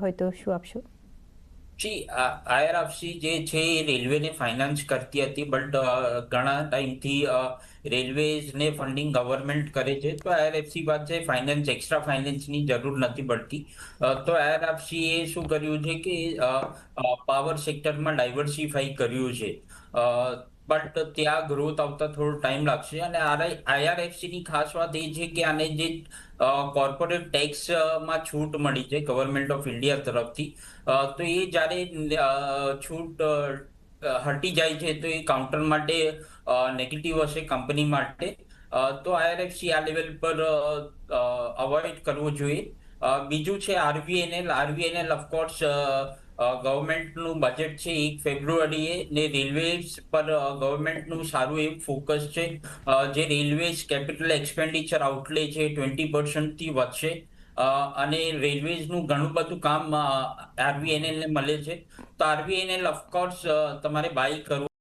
હોય તો શું આપશો? જી આઈઆરએફસી જે છે એ રેલવેને ફાઇનાન્સ કરતી હતી, બટ ઘણા ટાઈમથી રેલવેઝને ફંડિંગ ગવર્મેન્ટ કરે છે, તો આઈઆરએફસી બાદ છે ફાઇનાન્સ એક્સ્ટ્રા ફાઇનાન્સની જરૂર નથી પડતી. તો આઈઆરએફસી એ શું કર્યું છે કે પાવર સેક્ટરમાં ડાયવર્સિફાઈ કર્યું છે. બટ ત્યાં ગ્રોથ આવતા થોડો ટાઈમ લાગશે. અને આઈઆરએફસી ની ખાસ વાત એ છે કે આને જે કોર્પોરેટ ટેક્સમાં છૂટ મળી છે ગવર્મેન્ટ ઓફ ઇન્ડિયા તરફથી, તો એ જ્યારે છૂટ હટી જાય છે તો એ કાઉન્ટર માટે નેગેટિવ હશે કંપની માટે. તો આઈઆરએફસી આ લેવલ પર અવોઇડ કરવો જોઈએ. બીજું છે આરવીએનએલ. આરવીએનએલ ઓફકોર્સ ગવર્મેન્ટનું બજેટ છે 1 ફેબ્રુઆરીએ, ને રેલવેઝ પર ગવર્મેન્ટનું સારું એવું ફોકસ છે. જે રેલવેઝ કેપિટલ એક્સપેન્ડિચર આઉટલે છે 20% વધશે. અને રેલવેઝનું ઘણું બધું કામ આરવીએનએલ ને મળે છે. તો આરવીએનએલ ઓફકોર્સ તમારે બાય કરવું